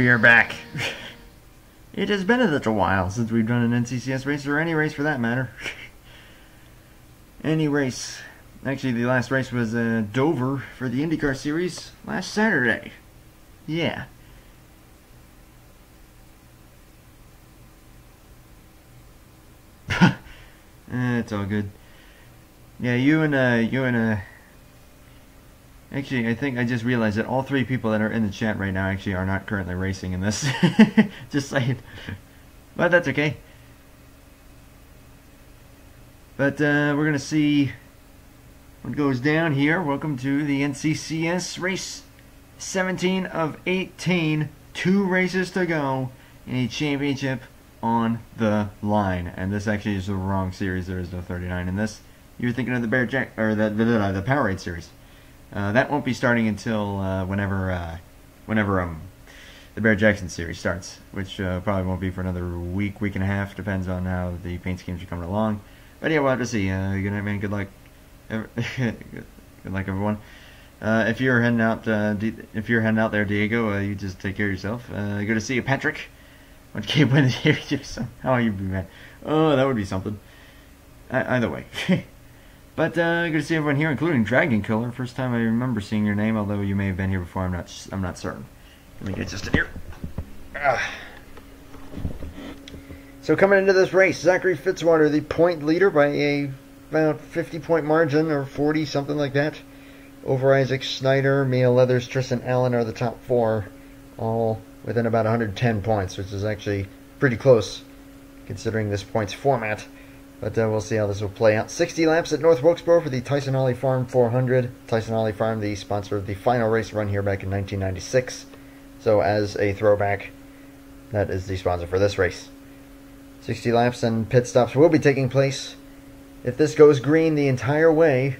We are back. It has been a little while since we've done an NCCS race, or any race for that matter. Any race. Actually, the last race was Dover for the IndyCar Series last Saturday. Yeah. It's all good. Yeah, actually, I think I just realized that all three people that are in the chat right now actually are not currently racing in this. Just saying. But that's okay. But we're going to see what goes down here. Welcome to the NCCS race 17 of 18. 2 races to go in a championship on the line. And this actually is the wrong series. There is no 39 in this. You're thinking of the the Powerade series. That won't be starting until whenever the Bear-Jackson series starts, which probably won't be for another week and a half. Depends on how the paint schemes are coming along. But yeah, we'll have to see. Good night, man. Good luck. Good luck, everyone. If you're heading out there, Diego, you just take care of yourself. Good to see you, Patrick. What can't win the championship somehow? You'd be mad. Oh, that would be something. Either way. But good to see everyone here, including Dragon Killer. First time I remember seeing your name, although you may have been here before. I'm not certain. Let me get just in here. So coming into this race, Zachary Fitzwater, the point leader by about 50-point margin, or 40, something like that. Over Isaac Snyder, Mia Leathers, Tristan Allen are the top 4, all within about 110 points, which is actually pretty close considering this points format. But we'll see how this will play out. 60 laps at North-Wilkesboro for the Tyson-Holly Farm 400. Tyson-Holly Farm, the sponsor of the final race run here back in 1996. So as a throwback, that is the sponsor for this race. 60 laps and pit stops will be taking place. If this goes green the entire way,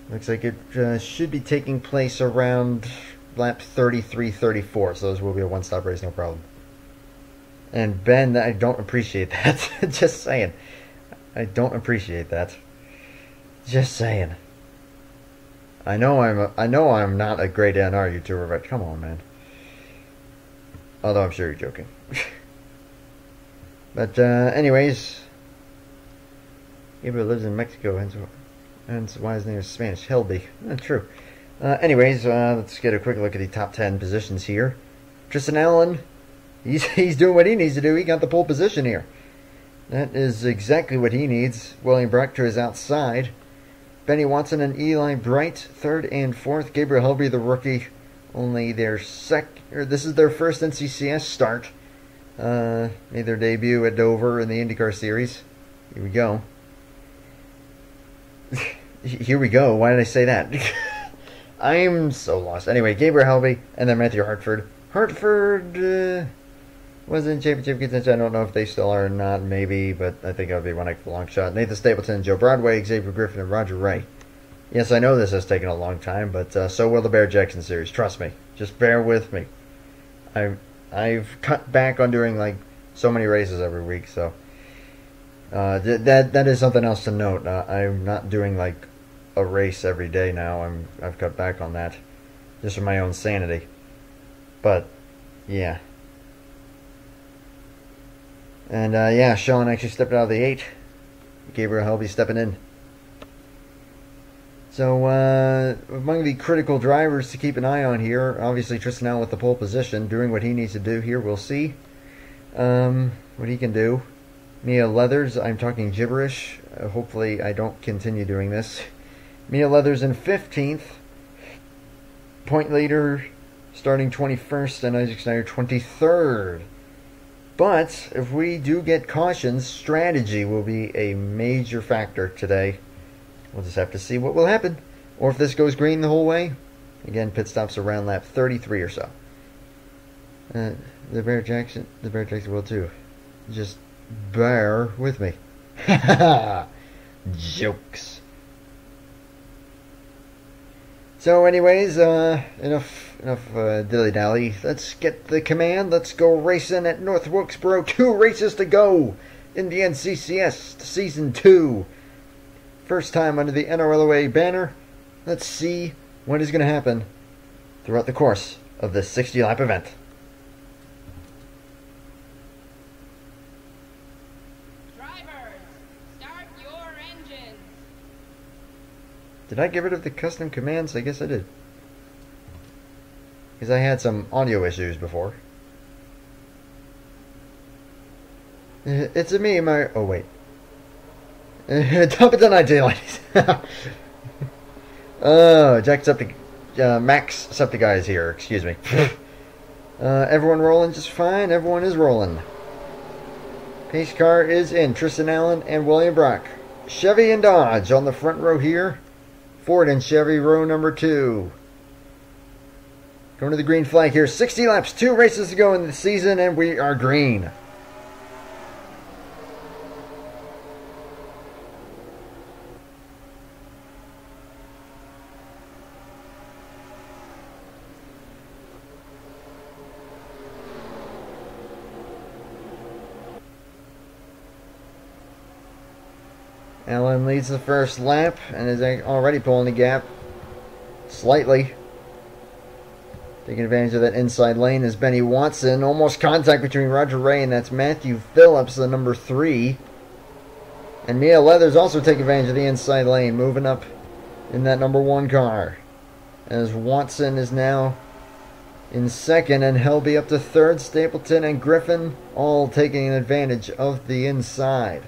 looks like it should be taking place around lap 33-34. So those will be a one-stop race, no problem. And Ben, I don't appreciate that. Just saying. I don't appreciate that. Just saying. I know I'm not a great NR YouTuber, but come on, man. Although I'm sure you're joking. But anyways, Gabriel lives in Mexico, and why his name is Spanish. Helby. True. Anyways, let's get a quick look at the top 10 positions here. Tristan Allen. He's doing what he needs to do. He got the pole position here. That is exactly what he needs. William Breck to his outside. Benny Watson and Eli Bright, 3rd and 4th. Gabriel Helby, the rookie, only their this is their first NCCS start. Made their debut at Dover in the IndyCar Series. Here we go. Here we go. Why did I say that? I'm so lost. Anyway, Gabriel Helby and then Matthew Hartford. Hartford was in championship contention. I don't know if they still are or not, maybe, but I think that would be one heck of a long shot. Nathan Stapleton, Joe Broadway, Xavier Griffin, and Roger Ray. Yes, I know this has taken a long time, but so will the Bear-Jackson series. Trust me. Just bear with me. I've cut back on doing like so many races every week, so that is something else to note. I'm not doing like a race every day now. I've cut back on that just for my own sanity. But yeah. And yeah, Sean actually stepped out of the 8. Gabriel Helby stepping in. So among the critical drivers to keep an eye on here, obviously Tristan Allen with the pole position, doing what he needs to do here. We'll see what he can do. Mia Leathers, I'm talking gibberish. Hopefully I don't continue doing this. Mia Leathers in 15th. Point leader starting 21st, and Isaac Snyder 23rd. But if we do get cautions, strategy will be a major factor today. We'll just have to see what will happen. Or if this goes green the whole way. Again, pit stops around lap 33 or so. The Bear-Jackson will too. Just bear with me. Jokes. So anyways, enough dilly-dally. Let's get the command. Let's go racing at North-Wilkesboro. 2 races to go in the NCCS Season 2. First time under the NRLOA banner. Let's see what is going to happen throughout the course of this 60-lap event. Did I get rid of the custom commands? I guess I did. Because I had some audio issues before. It's a me, my... Oh, wait. Dump it tonight, daylight. Oh, Jack Septic... Max Septic is here, excuse me. Everyone rolling just fine. Everyone is rolling. Pace car is in. Tristan Allen and William Brock. Chevy and Dodge on the front row here. Ford and Chevy row number 2. Going to the green flag here. 60 laps, 2 races to go in the season, and we are green. Allen leads the first lap and is already pulling the gap slightly. Taking advantage of that inside lane is Benny Watson. Almost contact between Roger Ray and that's Matthew Phillips, the number 3. And Mia Leathers also take advantage of the inside lane, moving up in that number 1 car. As Watson is now in second and Helby up to third. Stapleton and Griffin all taking advantage of the inside.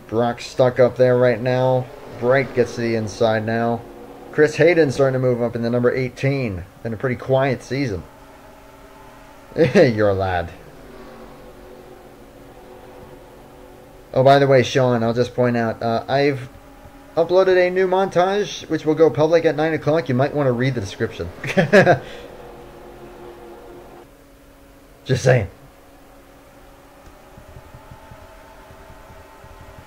Brock stuck up there right now. Bright gets to the inside now. Chris Hayden starting to move up in the number 18. Been a pretty quiet season. You're a lad. Oh, by the way, Sean, I'll just point out, I've uploaded a new montage, which will go public at 9 o'clock. You might want to read the description. Just saying.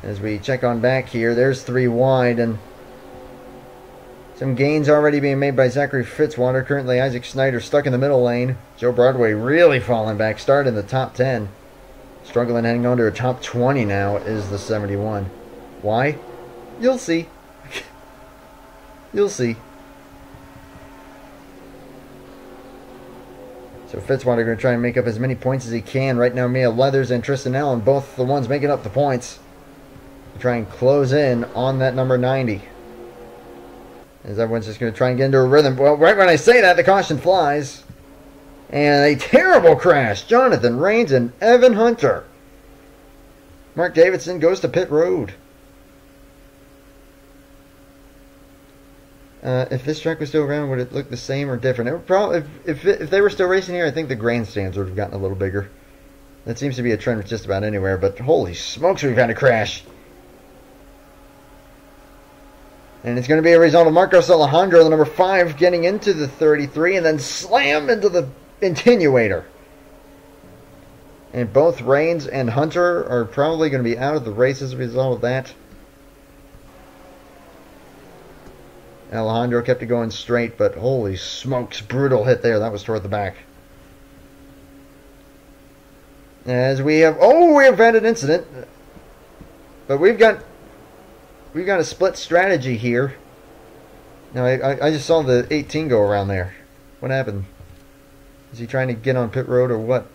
As we check on back here, there's 3 wide, and some gains already being made by Zachary Fitzwater. Currently, Isaac Snyder stuck in the middle lane. Joe Broadway really falling back. Started in the top 10. Struggling hanging on to a top 20 now is the 71. Why? You'll see. You'll see. So Fitzwater going to try and make up as many points as he can. Right now, Mia Leathers and Tristan Allen, both the ones making up the points. Try and close in on that number 90. As everyone's just going to try and get into a rhythm. Well, right when I say that, the caution flies. And a terrible crash. Jonathan Rains and Evan Hunter. Mark Davidson goes to pit road. If this track was still around, would it look the same or different? It would probably, if they were still racing here, I think the grandstands would have gotten a little bigger. That seems to be a trend with just about anywhere. But holy smokes, we've had a crash. And it's going to be a result of Marcos Alejandro, the number 5, getting into the 33 and then slam into the attenuator. And both Rains and Hunter are probably going to be out of the race as a result of that. Alejandro kept it going straight, but holy smokes, brutal hit there. That was toward the back. As we have, we have had an incident. But we've got a split strategy here. Now, I just saw the 18 go around there. What happened? Is he trying to get on pit road or what?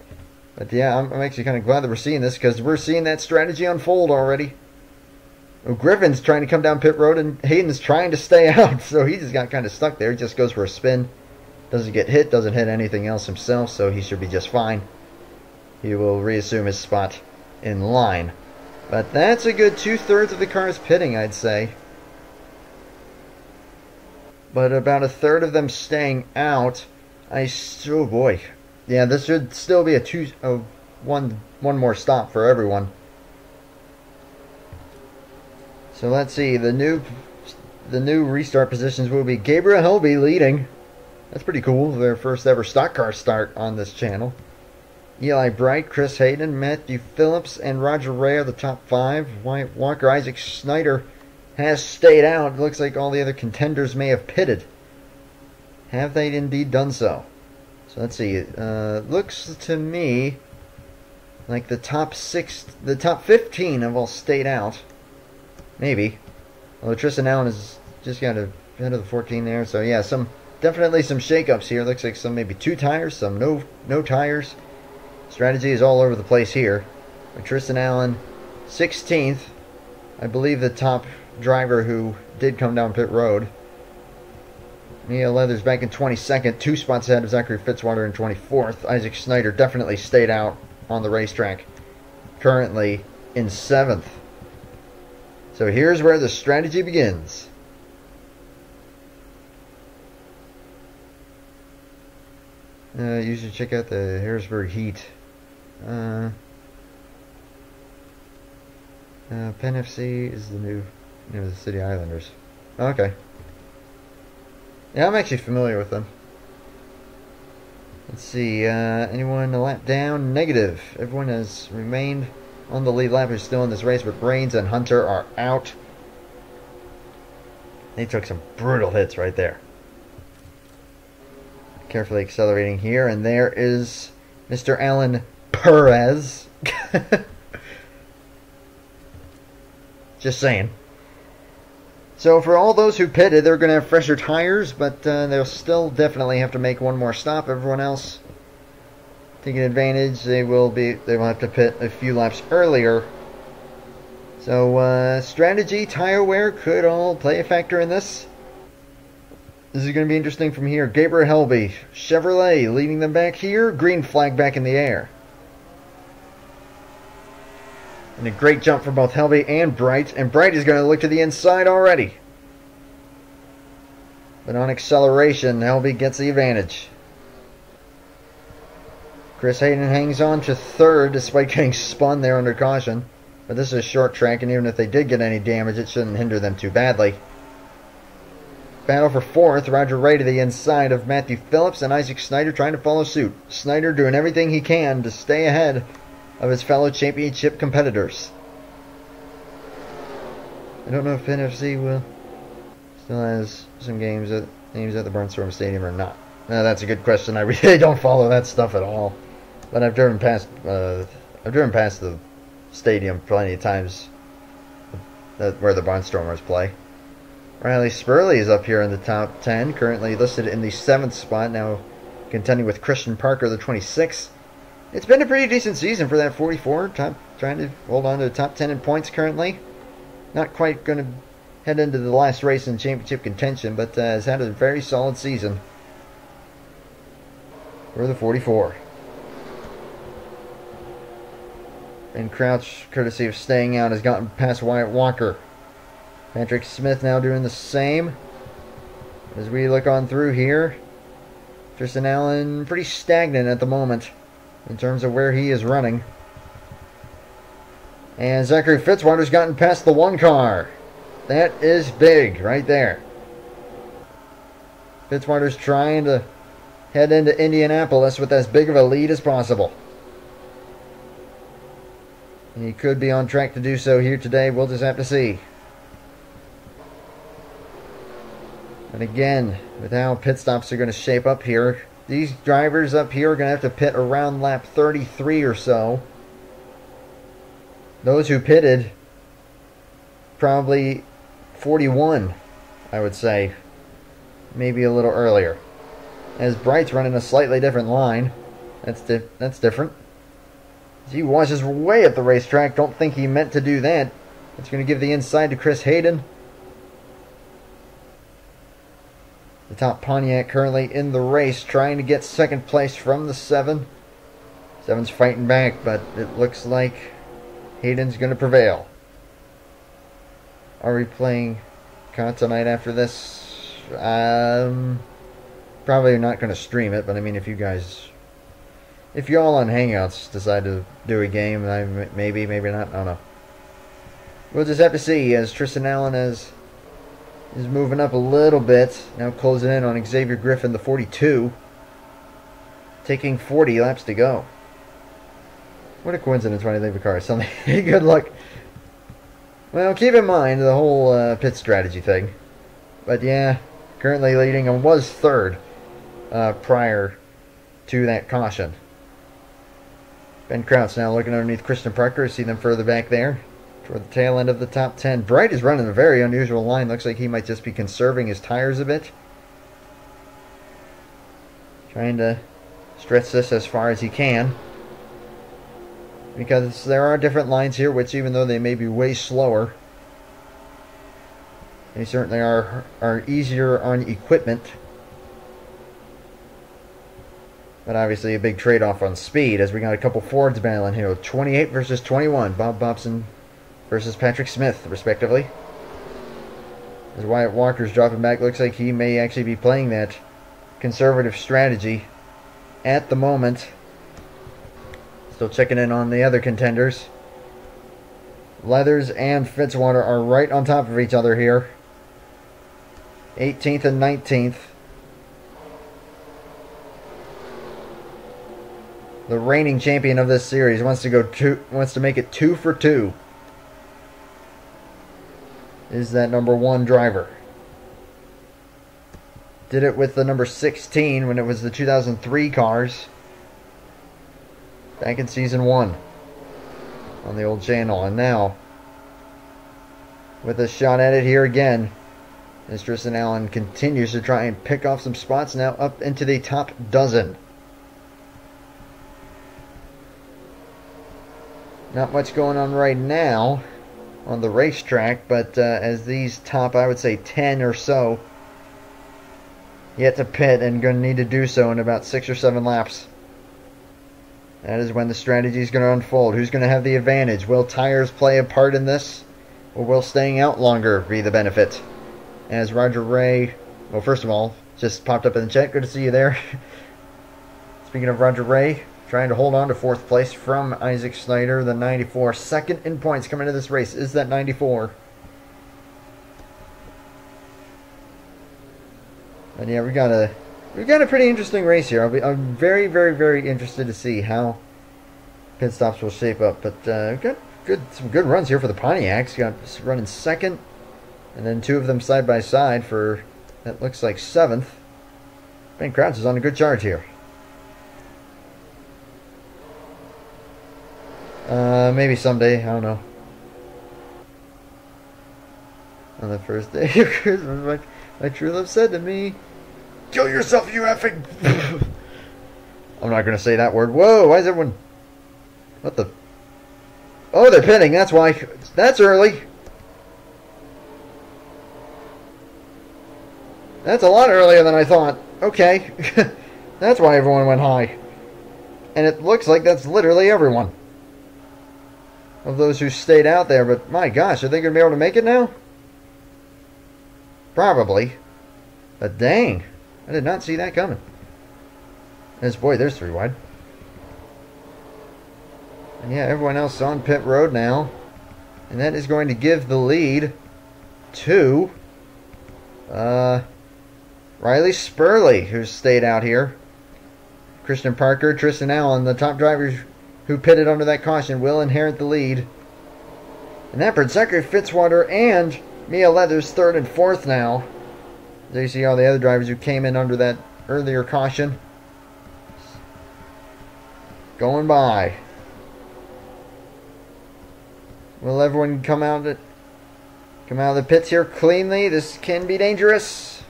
But yeah, I'm actually kind of glad that we're seeing this because we're seeing that strategy unfold already. Well, Griffin's trying to come down pit road and Hayden's trying to stay out. So he just got kind of stuck there. He just goes for a spin. Doesn't get hit, doesn't hit anything else himself, so he should be just fine. He will reassume his spot in line. But that's a good 2/3 of the cars pitting, I'd say. But about 1/3 of them staying out. Oh boy. Yeah, this should still be one more stop for everyone. So let's see. The new restart positions will be Gabriel Helby leading. That's pretty cool. Their first ever stock car start on this channel. Eli Bright, Chris Hayden, Matthew Phillips, and Roger Ray are the top 5. Wyatt Walker, Isaac Snyder has stayed out. It looks like all the other contenders may have pitted. Have they indeed done so? So let's see. Looks to me like the top 15 have all stayed out. Maybe. Although Tristan Allen has just got ahead of the 14 there. So yeah, definitely some shakeups here. Looks like some maybe 2 tires, some no tires. Strategy is all over the place here. But Tristan Allen, 16th. I believe the top driver who did come down pit road. Mia Leathers back in 22nd, 2 spots ahead of Zachary Fitzwater in 24th. Isaac Snyder definitely stayed out on the racetrack, currently in 7th. So here's where the strategy begins. You should check out the Harrisburg Heat. Penn FC is the new name of the City Islanders. Okay. Yeah, I'm actually familiar with them. Let's see. Anyone a lap down? Negative. Everyone has remained on the lead lap who's still in this race, but Brains and Hunter are out. They took some brutal hits right there. Carefully accelerating here, and there is Mr. Alan Perez. Just saying. So for all those who pitted, they're going to have fresher tires, but they'll still definitely have to make one more stop. Everyone else taking advantage, they will have to pit a few laps earlier. So strategy, tire wear could all play a factor in this. This is going to be interesting from here. Gabriel Helby, Chevrolet leading them back here. Green flag back in the air. And a great jump for both Helby and Bright. And Bright is going to look to the inside already. But on acceleration, Helby gets the advantage. Chris Hayden hangs on to 3rd despite getting spun there under caution. But this is a short track, and even if they did get any damage, it shouldn't hinder them too badly. Battle for 4th, Roger Ray to the inside of Matthew Phillips, and Isaac Snyder trying to follow suit. Snyder doing everything he can to stay ahead of his fellow championship competitors. I don't know if NFC still has some games at the Barnstorm Stadium or not. That's a good question. I really don't follow that stuff at all. But I've driven past the stadium plenty of times where the Barnstormers play. Riley Spurley is up here in the top 10, currently listed in the 7th spot, now contending with Christian Parker, the 26th. It's been a pretty decent season for that 44, trying to hold on to the top 10 in points currently. Not quite going to head into the last race in championship contention, but has had a very solid season for the 44. And Crouch, courtesy of staying out, has gotten past Wyatt Walker. Patrick Smith now doing the same. As we look on through here, Tristan Allen pretty stagnant at the moment in terms of where he is running. And Zachary Fitzwater's gotten past the 1 car. That is big right there. Fitzwater's trying to head into Indianapolis with as big of a lead as possible. He could be on track to do so here today. We'll just have to see. And again, with how pit stops are going to shape up here, these drivers up here are going to have to pit around lap 33 or so. Those who pitted, probably 41, I would say. Maybe a little earlier. As Bright's running a slightly different line. That's different. He washes way up the racetrack. Don't think he meant to do that. It's going to give the inside to Chris Hayden. The top Pontiac currently in the race, trying to get 2nd place from the 7. 7's fighting back, but it looks like Hayden's going to prevail. Are we playing COD tonight after this? Probably not going to stream it, but I mean, if you all on Hangouts decide to do a game, maybe not, I don't know. We'll just have to see, as Tristan Allen is moving up a little bit. Now closing in on Xavier Griffin, the 42. Taking 40 laps to go. What a coincidence when I leave a car. Something good luck. Well, keep in mind the whole pit strategy thing. But yeah, currently leading and was 3rd prior to that caution. Ben Kraut's now looking underneath Christian Parker. See them further back there toward the tail end of the top 10. Bright is running a very unusual line. Looks like he might just be conserving his tires a bit. Trying to stretch this as far as he can. Because there are different lines here, which even though they may be way slower, They certainly are easier on equipment. But obviously a big trade-off on speed, as we got a couple Fords battling here. 28 versus 21. Bob Bobson versus Patrick Smith, respectively. As Wyatt Walker's dropping back, looks like he may actually be playing that conservative strategy at the moment. Still checking in on the other contenders. Leathers and Fitzwater are right on top of each other here. 18th and 19th. The reigning champion of this series wants to make it 2 for 2. Is that number 1 driver. Did it with the number 16 when it was the 2003 cars. Back in season 1 on the old channel. And now, with a shot at it here again, as Tristan Allen continues to try and pick off some spots, now up into the top dozen. Not much going on right now on the racetrack, but as these top, I would say, 10 or so yet to pit, and going to need to do so in about 6 or 7 laps. That is when the strategy is going to unfold. Who's going to have the advantage? Will tires play a part in this? Or will staying out longer be the benefit? As Roger Ray, well, first of all, just popped up in the chat. Good to see you there. Speaking of Roger Ray, trying to hold on to 4th place from Isaac Snyder, the 94. Second in points coming into this race is that 94. And yeah, we've got a pretty interesting race here. I'm very, very, very interested to see how pit stops will shape up. But we've got some good runs here for the Pontiacs. Got running 2nd, and then 2 of them side by side for, that looks like, 7th. Ben Crouch is on a good charge here. Maybe someday, I don't know. On the first day of Christmas, my true love said to me, "Kill yourself, you effing..." I'm not going to say that word. Whoa, why is everyone... What the... Oh, they're pitting, that's why. That's early. That's a lot earlier than I thought. Okay. That's why everyone went high. And it looks like that's literally everyone of those who stayed out there. But my gosh, are they going to be able to make it now? Probably. But dang, I did not see that coming. As boy, there's 3 wide. And yeah, everyone else is on pit road now. And that is going to give the lead to Riley Spurley, who's stayed out here. Christian Parker, Tristan Allen, the top drivers who pitted under that caution, will inherit the lead. And that puts Zachary Fitzwater and Mia Leathers 3rd and 4th now. There you see all the other drivers who came in under that earlier caution going by. Will everyone come out of the pits here cleanly? This can be dangerous.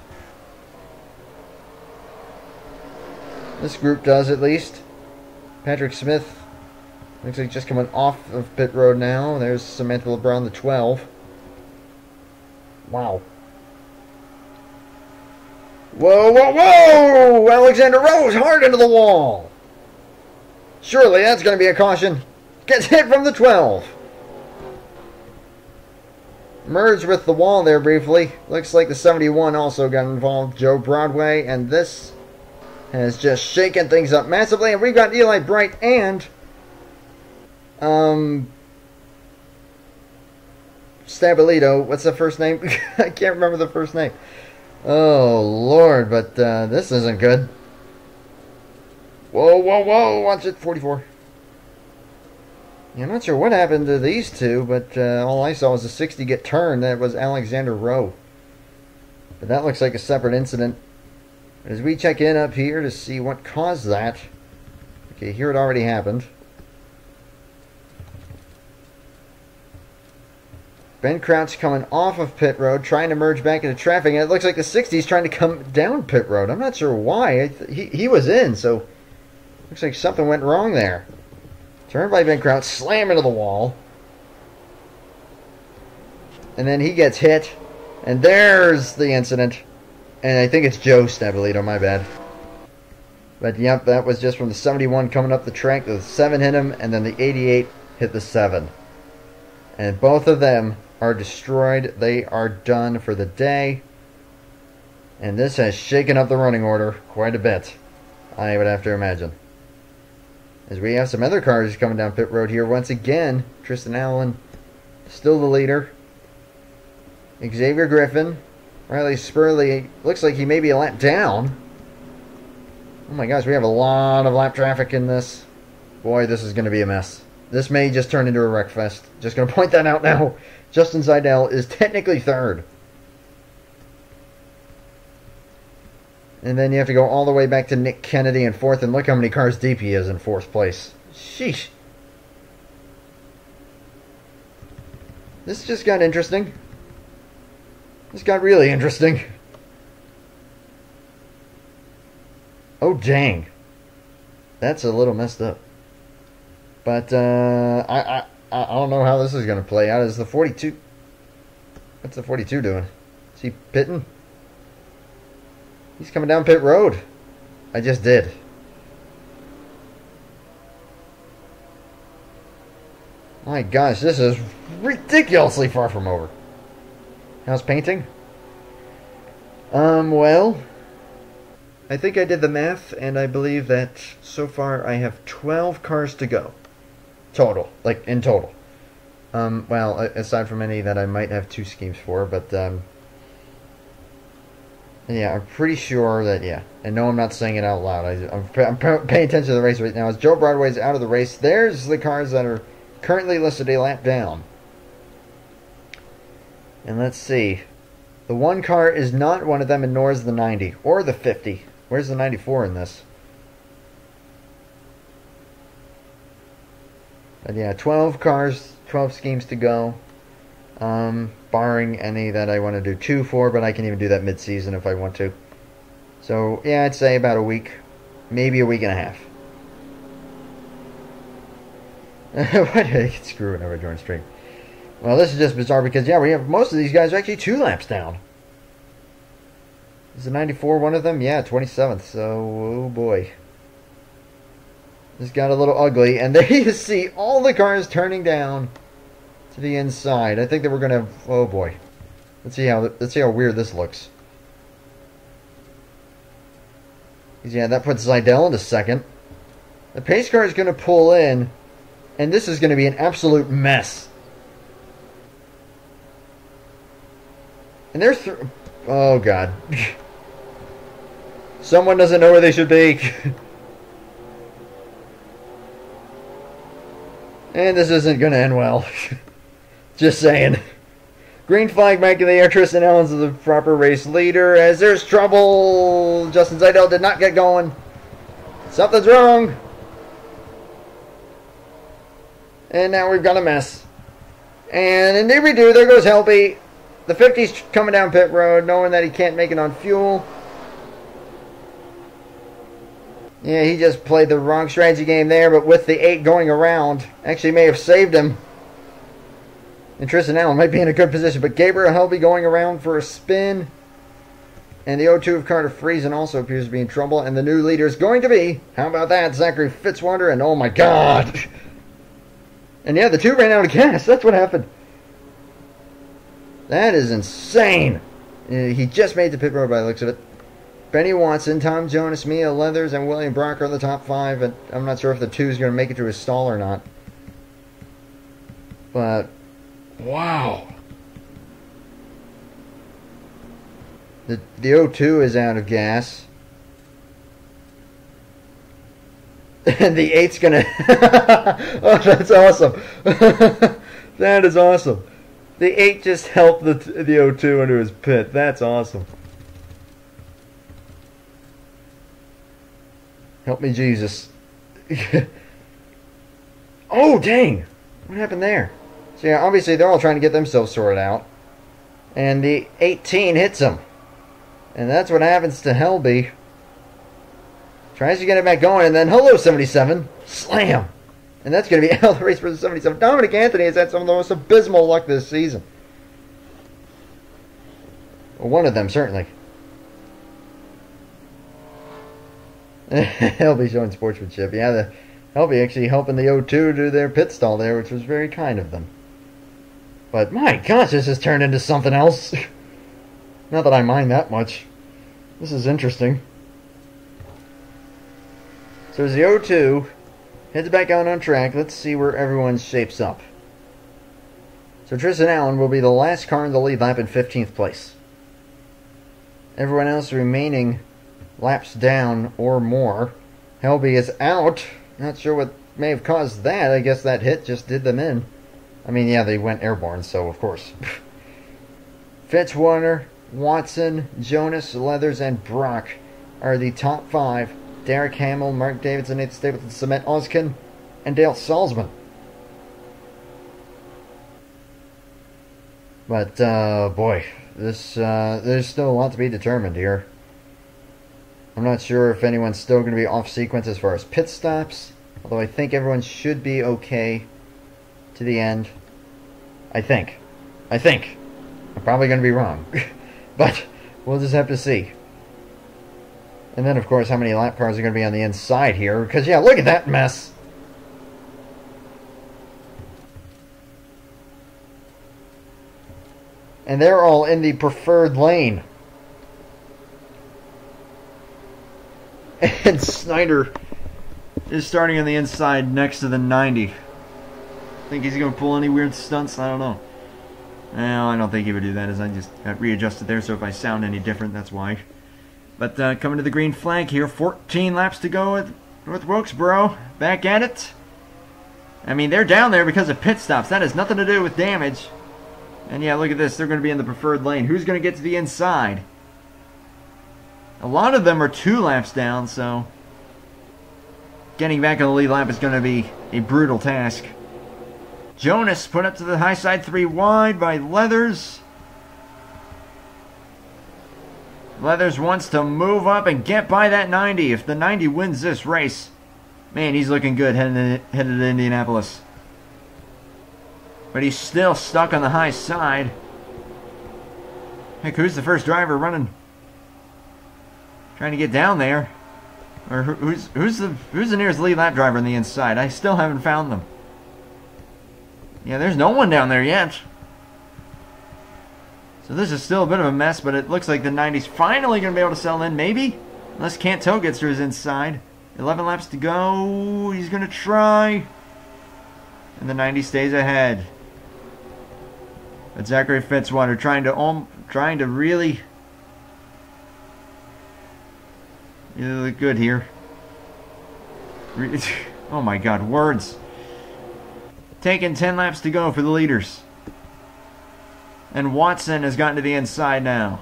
This group does, at least. Patrick Smith looks like just coming off of pit road now. There's Samantha LeBron, the 12. Wow. Whoa, whoa, whoa! Alexander Rose hard into the wall. Surely that's going to be a caution. Gets hit from the 12. Merged with the wall there briefly. Looks like the 71 also got involved. Joe Broadway, and this has just shaken things up massively. And we've got Eli Bright and Stabilito. What's the first name? I can't remember the first name. Oh, Lord, but this isn't good. Whoa, whoa, whoa, watch it, 44. Yeah, I'm not sure what happened to these two, but all I saw was a 60 get turned. That was Alexander Rowe. But that looks like a separate incident. As we check in up here to see what caused that. Okay, here it already happened. Ben Crouch coming off of pit road, trying to merge back into traffic, and it looks like the 60's trying to come down pit road. I'm not sure why. He was in, so looks like something went wrong there. Turned by Ben Crouch, slam into the wall. And then he gets hit And there's the incident. And I think it's Joe Stabolito, my bad. But yep, that was just from the 71 coming up the track. The 7 hit him, and then the 88 hit the 7. And both of them are destroyed. They are done for the day. And this has shaken up the running order quite a bit, I would have to imagine. As we have some other cars coming down pit road here. Once again, Tristan Allen still the leader. Xavier Griffin. Riley Spurley looks like he may be a lap down. Oh my gosh, we have a lot of lap traffic in this. Boy, this is going to be a mess. This may just turn into a wreck fest. Just going to point that out now. Justin Seidel is technically third. And then you have to go all the way back to Nick Kennedy in fourth. And look how many cars deep he is in fourth place. Sheesh. This just got interesting. This got really interesting. Oh, dang. That's a little messed up. But, I don't know how this is going to play out. Is the 42... What's the 42 doing? Is he pitting? He's coming down pit road. I just did. My gosh, this is ridiculously far from over. How's painting? Well... I think I did the math, and I believe that so far I have 12 cars to go. Total. Like, in total. Well, aside from any that I might have 2 schemes for, but, yeah, I'm pretty sure that, yeah. And no, I'm not saying it out loud. I'm paying attention to the race right now. As Joe Broadway's out of the race, there's the cars that are currently listed a lap down. And let's see. The one car is not one of them, and nor is the 90 or the 50. Where's the 94 in this? But yeah, 12 cars, 12 schemes to go. Barring any that I want to do 2 for, but I can even do that mid-season if I want to. So, yeah, I'd say about a week. Maybe a week and a half. Why did I get screwed over during stream? Well, this is just bizarre because, yeah, we have most of these guys are actually 2 laps down. Is the 94 one of them? Yeah, 27th. So, oh boy. This got a little ugly. And there you see all the cars turning down to the inside. I think that we're going to... Oh boy. Let's see how weird this looks. Yeah, that puts Seidel into second. The pace car is going to pull in. And this is going to be an absolute mess. And they're through... Oh, God. Someone doesn't know where they should be. And this isn't going to end well. Just saying. Green flag back in the air. Tristan Allen's the proper race leader. As there's trouble. Justin Seidel did not get going. Something's wrong. And now we've got a mess. And indeed we do. There goes Helby. The 50's coming down pit road, knowing that he can't make it on fuel. Yeah, he just played the wrong strategy game there, but with the 8 going around, actually may have saved him. And Tristan Allen might be in a good position, but Gabriel Helby going around for a spin. And the 02 of Carter Friesen also appears to be in trouble. And the new leader is going to be, how about that, Zachary Fitzwater, and oh my God. And yeah, the 2 ran out of gas. That's what happened. That is insane. He just made the pit road by the looks of it. Benny Watson, Tom Jonas, Mia Leathers, and William Brock are the top 5. And I'm not sure if the 2 is going to make it to his stall or not. But, wow. The 02 is out of gas. And the 8's going to... Oh, that's awesome. That is awesome. The 8 just helped the 02 into his pit. That's awesome. Help me, Jesus. Oh, dang. What happened there? So, yeah, obviously they're all trying to get themselves sorted out. And the 18 hits him. And that's what happens to Helby. Tries to get it back going, and then, hello, 77. Slam. And that's going to be out of the race for the 77. Dominic Anthony has had some of the most abysmal luck this season. Well, one of them, certainly. He'll be showing sportsmanship. Yeah, he'll be actually helping the O2 do their pit stall there, which was very kind of them. But my gosh, this has turned into something else. Not that I mind that much. This is interesting. So as the O2 heads back out on track, let's see where everyone shapes up. So Tristan Allen will be the last car in the lead lap in 15th place. Everyone else remaining laps down or more. Helby is out. Not sure what may have caused that. I guess that hit just did them in. I mean, yeah, they went airborne, so of course. Fitzwater, Watson, Jonas, Leathers, and Brock are the top 5. Derek Hamill, Mark Davidson, Nathan Stapleton, Cement Oskin, and Dale Salzman. But, boy, there's still a lot to be determined here. I'm not sure if anyone's still going to be off sequence as far as pit stops, although I think everyone should be okay to the end. I think. I'm probably going to be wrong. But we'll just have to see. And then, of course, how many lap cars are going to be on the inside here. Because, yeah, look at that mess. And they're all in the preferred lane. And Snyder is starting on the inside next to the 90. Think he's going to pull any weird stunts? I don't know. No, I don't think he would do that, as I just got readjusted there, so if I sound any different, that's why. But coming to the green flag here, 14 laps to go at North-Wilkesboro. Back at it. I mean, they're down there because of pit stops. That has nothing to do with damage. And yeah, look at this. They're going to be in the preferred lane. Who's going to get to the inside? A lot of them are 2 laps down, so getting back on the lead lap is going to be a brutal task. Jonas put up to the high side 3 wide by Leathers. Leathers wants to move up and get by that 90. If the 90 wins this race, man, he's looking good headed to Indianapolis. But he's still stuck on the high side. Heck, who's the first driver running? Trying to get down there. Or who's the nearest lead lap driver on the inside? I still haven't found them. Yeah, there's no one down there yet. So this is still a bit of a mess, but it looks like the 90's finally going to be able to settle in, maybe? Unless Canto gets to his inside. 11 laps to go. He's going to try. And the 90 stays ahead. But Zachary Fitzwater trying to really look good here. Oh my God, words. Taking 10 laps to go for the leaders. And Watson has gotten to the inside now.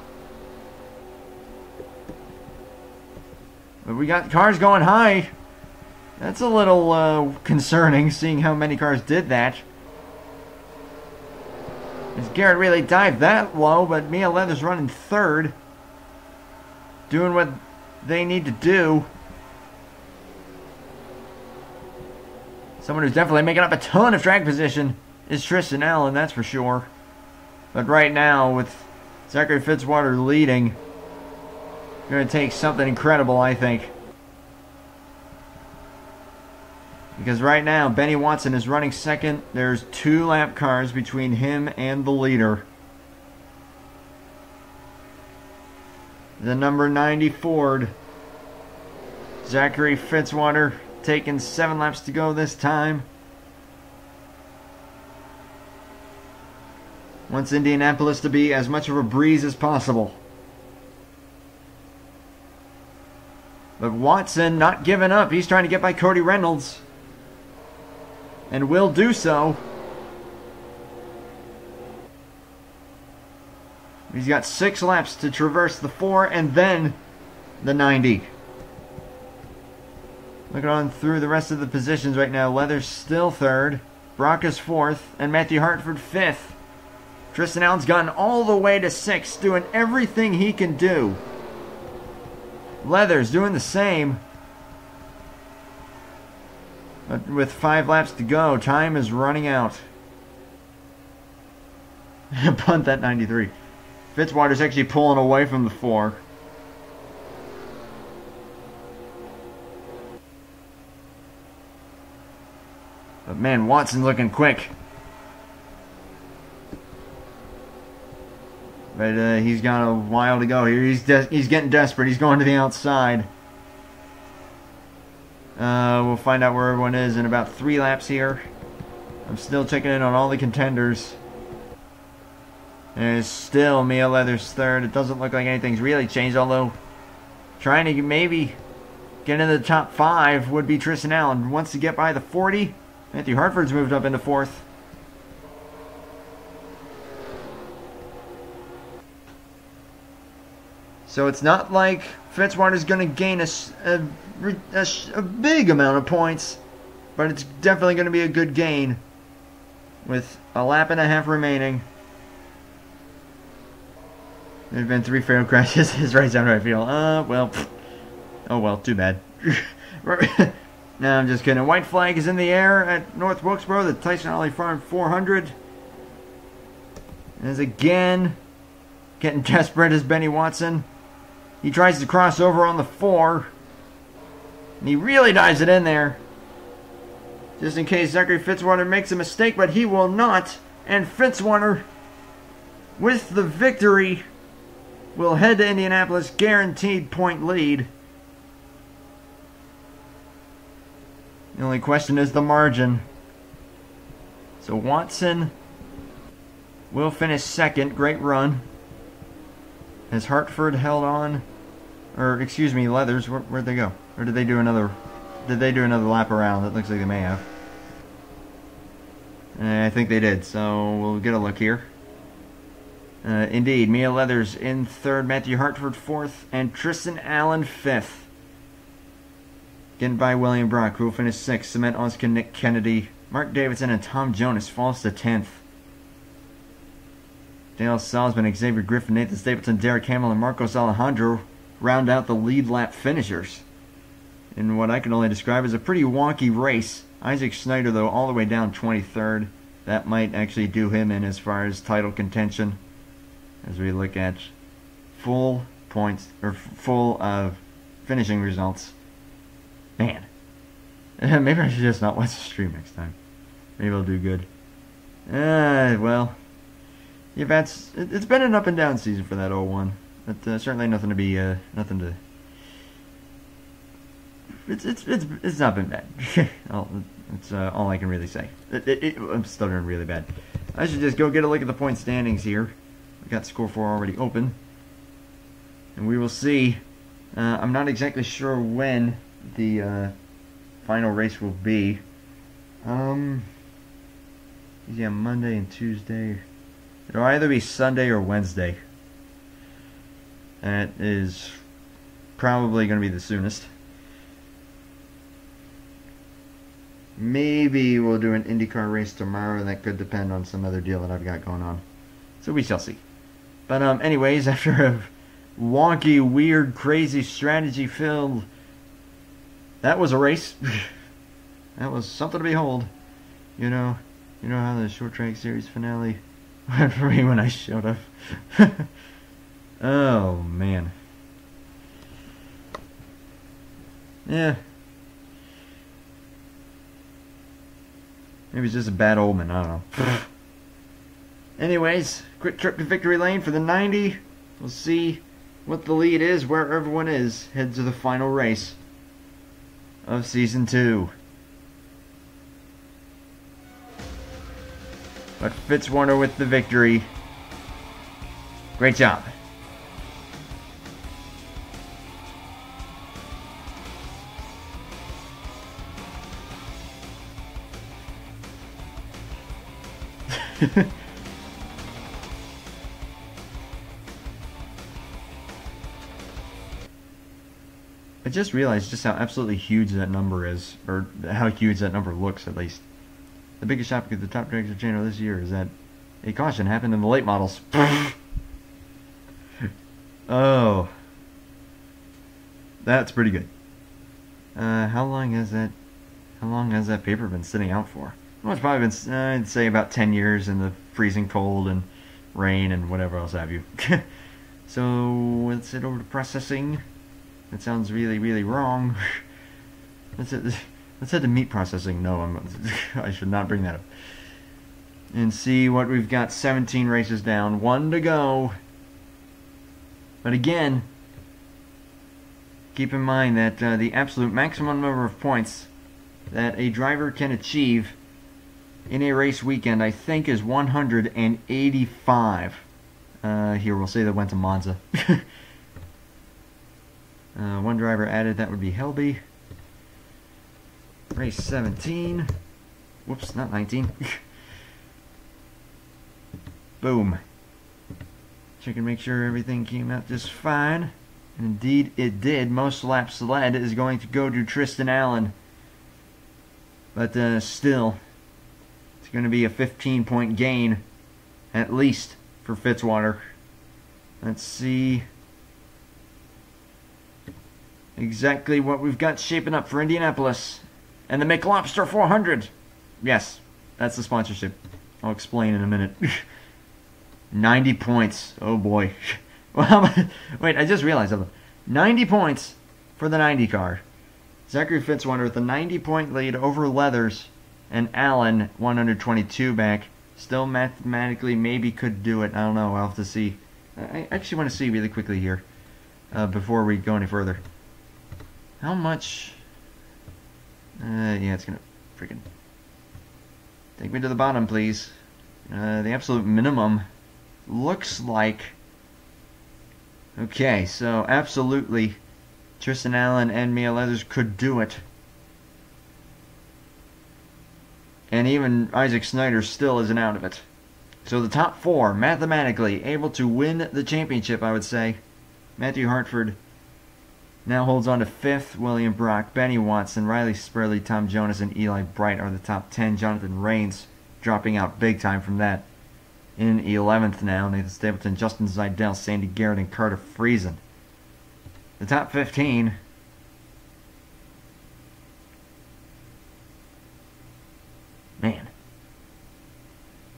But we got cars going high. That's a little concerning, seeing how many cars did that. As Garrett really dived that low, but Mia Leather's running 3rd. Doing what they need to do. Someone who's definitely making up a ton of track position is Tristan Allen, that's for sure. But right now, with Zachary Fitzwater leading, going to take something incredible, I think. Because right now, Benny Watson is running 2nd. There's 2 lap cars between him and the leader. The number 90 Ford. Zachary Fitzwater taking 7 laps to go this time. Wants Indianapolis to be as much of a breeze as possible. But Watson not giving up. He's trying to get by Cody Reynolds. And will do so. He's got 6 laps to traverse the 4 and then the 90. Looking on through the rest of the positions right now. Leather's still 3rd. Brock is 4th. And Matthew Hartford 5th. Tristan Allen's gotten all the way to 6th, doing everything he can do. Leather's doing the same. But with 5 laps to go, time is running out. Punt that 93. Fitzwater's actually pulling away from the 4. But man, Watson looking quick. But he's got a while to go here. He's getting desperate. He's going to the outside. We'll find out where everyone is in about 3 laps here. I'm still checking in on all the contenders. There's still Mia Leathers third. It doesn't look like anything's really changed, although trying to maybe get into the top 5 would be Tristan Allen. Wants to get by the 40. Matthew Hartford's moved up into 4th. So it's not like Fitzwater's going to gain a big amount of points, but it's definitely going to be a good gain with a lap and a half remaining. There's been 3 fatal crashes. His right down right field. Well. Oh well, too bad. No, I'm just kidding. White flag is in the air at North-Wilkesboro. The Tyson-Holly Farm 400 is again getting desperate as Benny Watson. He tries to cross over on the 4. And he really dives it in there. Just in case Zachary Fitzwater makes a mistake, but he will not. And Fitzwater, with the victory, will head to Indianapolis, guaranteed point lead. The only question is the margin. So Watson will finish 2nd. Great run. Has Hartford held on? Or excuse me, Leathers. Where'd they go? Or did they do another? Did they do another lap around? It looks like they may have. I think they did. So we'll get a look here. Indeed, Mia Leathers in 3rd, Matthew Hartford 4th, and Tristan Allen 5th. Getting by William Brock, who will finish 6th. Cement Oskin, Nick Kennedy, Mark Davidson, and Tom Jonas falls to 10th. Dale Salzman, Xavier Griffin, Nathan Stapleton, Derek Hamill, and Marcos Alejandro round out the lead lap finishers in what I can only describe as a pretty wonky race. Isaac Snyder, though, all the way down 23rd. That might actually do him in as far as title contention as we look at full points, or full finishing results. Man, maybe I should just not watch the stream next time. Maybe I'll do good. Well, yeah, it's been an up and down season for that 01, but certainly nothing to be nothing to. It's not been bad. It's all I can really say. I'm stuttering really bad. I should just go get a look at the point standings here. We got score 4 already open, and we will see. I'm not exactly sure when the final race will be. Yeah, Monday and Tuesday. It'll either be Sunday or Wednesday. That is probably going to be the soonest. Maybe we'll do an IndyCar race tomorrow, and that could depend on some other deal that I've got going on. So we shall see. But anyways, after a wonky, weird, crazy, strategy-filled... That was a race. That was something to behold. You know how the short track series finale went for me when I showed up. Oh man. Yeah. Maybe it's just a bad omen. I don't know. Anyways, quick trip to victory lane for the 90. We'll see what the lead is, where everyone is. Head to the final race of Season 2. But Fitzwater with the victory. Great job. I just realized just how absolutely huge that number is, or how huge that number looks, at least. The biggest shock at the top dragster channel this year is that a caution happened in the late models. Oh, that's pretty good. How long has that paper been sitting out for? Well, it's probably been, I'd say, about 10 years in the freezing cold and rain and whatever else have you. So let's head over to processing. That sounds really, really wrong. Let's head to meat processing. No, I should not bring that up. And see what we've got. 17 races down, 1 to go. But again, keep in mind that the absolute maximum number of points that a driver can achieve in a race weekend, I think, is 185. Here, we'll say that went to Monza. One driver added, that would be Helby. Race 17. Whoops, not 19. Boom. Check and make sure everything came out just fine. Indeed, it did. Most laps led is going to go to Tristan Allen. But still, it's going to be a 15-point gain, at least, for Fitzwater. Let's see exactly what we've got shaping up for Indianapolis. And the McLobster 400. Yes, that's the sponsorship. I'll explain in a minute. 90 points. Oh boy. Well, wait, I just realized something. 90 points for the 90 car. Zachary Fitzwater with a 90-point lead over Leathers, and Allen 122 back. Still mathematically maybe could do it. I don't know. I'll have to see. I actually want to see really quickly here before we go any further. How much? Yeah, it's going to freaking take me to the bottom, please. The absolute minimum looks like... Okay, so absolutely Tristan Allen and Mia Leathers could do it. And even Isaac Snyder still isn't out of it. So the top four, mathematically, able to win the championship, I would say. Matthew Hartford now holds on to 5th. William Brock, Benny Watson, Riley Spurley, Tom Jonas, and Eli Bright are the top 10. Jonathan Rains dropping out big time from that. In 11th now, Nathan Stapleton, Justin Zidell, Sandy Garrett, and Carter Friesen. The top 15. Man.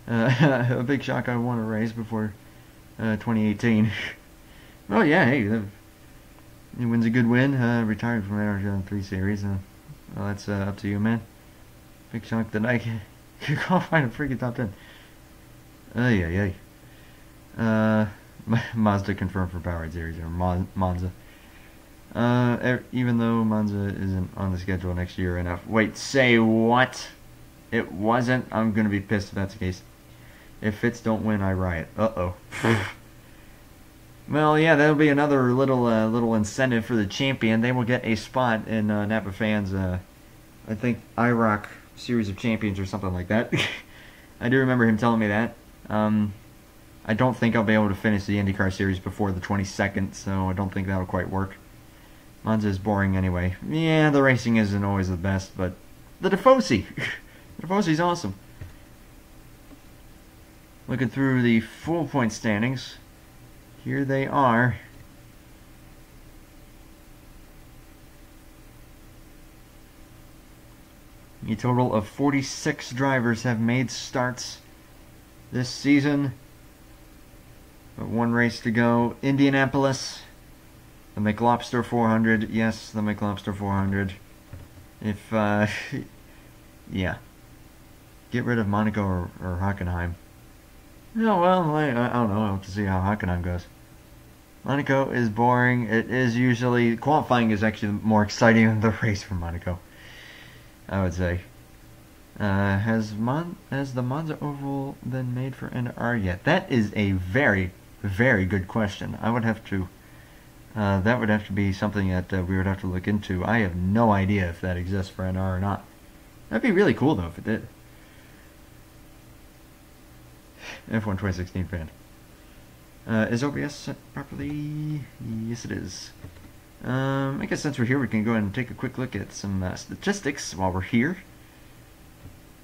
A big shock I won a race before 2018. Oh yeah, hey, he wins a good win. Retired from NRLOA 3 Series. Well, that's up to you, man. Big shock that I can qualify in a freaking top 10. Yeah. Mazda confirmed for Powerade Series, or Monza. Even though Monza isn't on the schedule next year enough. Wait, say what? It wasn't? I'm going to be pissed if that's the case. If Fitz don't win, I riot. Uh-oh. Well, yeah, that'll be another little incentive for the champion. They will get a spot in Napa Fans, I think, IROC Series of Champions or something like that. I do remember him telling me that. I don't think I'll be able to finish the IndyCar Series before the 22nd, so I don't think that'll quite work. Monza is boring anyway. Yeah, the racing isn't always the best, but the Tifosi! The Tifosi's awesome. Looking through the full point standings, here they are. A total of 46 drivers have made starts this season. But one race to go. Indianapolis. The McLobster 400. Yes, the McLobster 400. If, yeah. Get rid of Monaco or Hockenheim. No, well, I don't know. I'll have to see how Hockenheim goes. Monaco is boring. It is usually... Qualifying is actually more exciting than the race for Monaco, I would say. Has the Monza Oval been made for NR yet? That is a very, very good question. I would have to... that would have to be something that we would have to look into. I have no idea if that exists for NR or not. That'd be really cool, though, if it did. F1 2016 fan. Is OBS set properly? Yes, it is. I guess since we're here, we can go ahead and take a quick look at some statistics while we're here.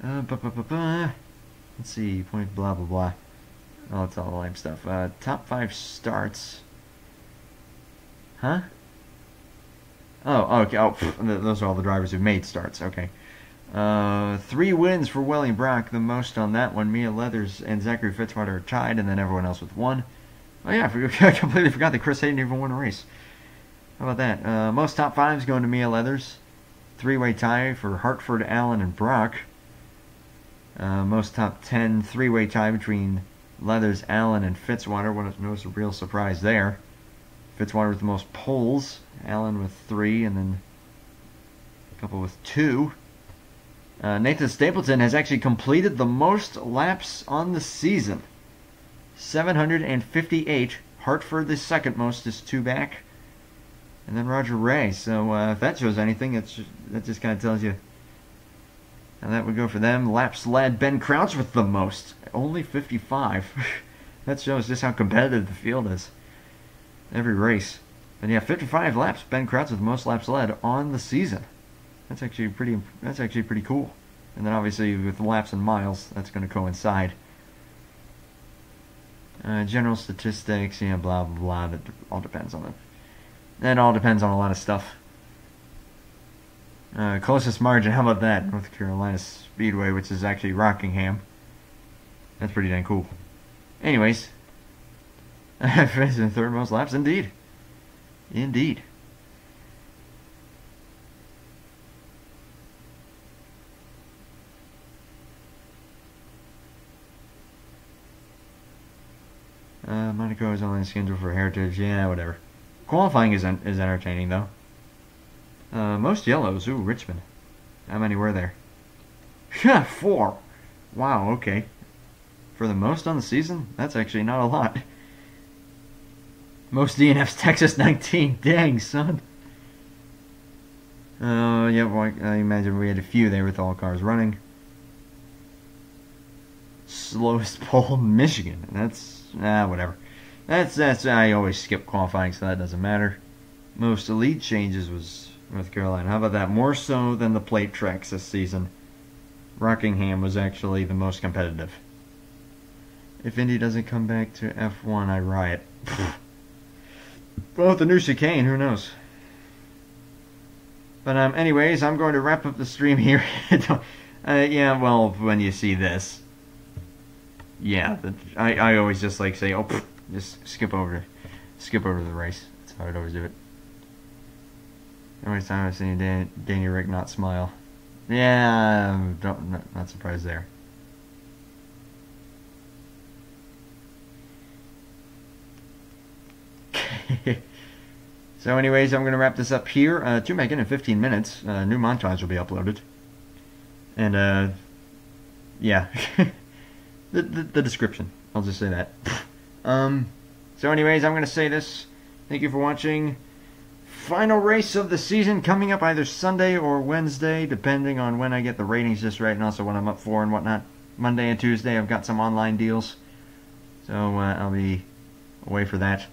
Let's see, point blah blah blah. Oh, it's all the lame stuff. Top 5 starts. Huh? Oh, okay. Oh, those are all the drivers who made starts. Okay. 3 wins for William Brock, the most on that one. Mia Leathers and Zachary Fitzwater are tied, and then everyone else with 1. Oh yeah, I completely forgot that Chris Hayden even won a race. How about that? Most top 5s going to Mia Leathers. 3-way tie for Hartford, Allen, and Brock. Most top 10 3-way tie between Leathers, Allen, and Fitzwater. No real surprise there. Fitzwater with the most poles. Allen with 3, and then a couple with 2. Nathan Stapleton has actually completed the most laps on the season. 758. Hartford the second most, is 2 back. And then Roger Ray. So if that shows anything, that just kind of tells you how that would go for them. Laps led, Ben Crouch with the most. Only 55. That shows just how competitive the field is. Every race. And yeah, 55 laps. Ben Crouch with the most laps led on the season. That's actually pretty cool. And then obviously with laps and miles, that's going to coincide. General statistics, yeah, blah blah blah. That all depends on it. That all depends on a lot of stuff. Closest margin, how about that? North Carolina Speedway, which is actually Rockingham. That's pretty dang cool. Anyways, finished in 3rd most laps, indeed. Indeed. Monaco is only scheduled for Heritage. Yeah, whatever. Qualifying is entertaining, though. Most yellows. Ooh, Richmond. How many were there? 4. Wow, okay. For the most on the season, that's actually not a lot. Most DNFs, Texas 19. Dang, son. Yeah, well, I imagine we had a few there with all cars running. Slowest pole, Michigan. That's, whatever. That's, I always skip qualifying, so that doesn't matter. Most elite changes was North Carolina. How about that? More so than the plate tracks this season. Rockingham was actually the most competitive. If Indy doesn't come back to F1, I riot. Well, with the new chicane, who knows? But anyways, I'm going to wrap up the stream here. Yeah, well, when you see this, yeah, I always just like say, oh, just skip over the race. That's how I'd always do it. Every time I've seen Danny Rick not smile. Yeah, not surprised there. So anyways, I'm going to wrap this up here. 2 Megan in 15 minutes. New montage will be uploaded. And, yeah. the description. I'll just say that. So anyways, I'm going to say this. Thank you for watching. Final race of the season coming up either Sunday or Wednesday, depending on when I get the ratings just right and also what I'm up for and whatnot. Monday and Tuesday, I've got some online deals. So, I'll be away for that.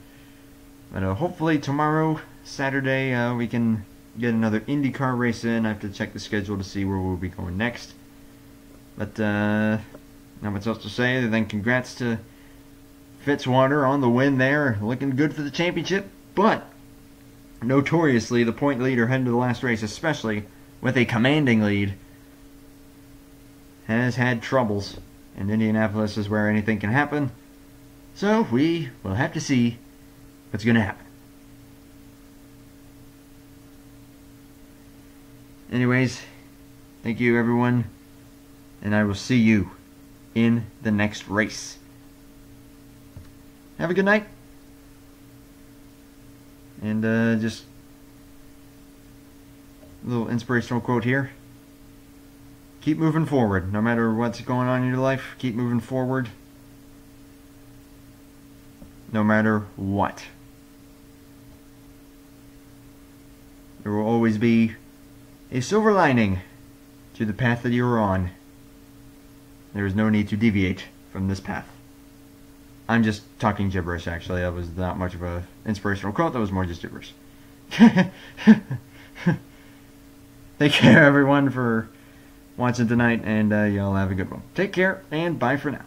But hopefully tomorrow, Saturday, we can get another IndyCar race in. I have to check the schedule to see where we'll be going next. But not much else to say other than congrats to Fitzwater on the win there. Looking good for the championship. But notoriously, the point leader heading to the last race, especially with a commanding lead, has had troubles. And Indianapolis is where anything can happen. So we will have to see what's going to happen. Anyways, thank you everyone, and I will see you in the next race. Have a good night, and just a little inspirational quote here. Keep moving forward, no matter what's going on in your life. Keep moving forward, no matter what. There will always be a silver lining to the path that you are on. There is no need to deviate from this path. I'm just talking gibberish, actually. That was not much of an inspirational quote. That was more just gibberish. Thank you, everyone, for watching tonight, and y'all have a good one. Take care, and bye for now.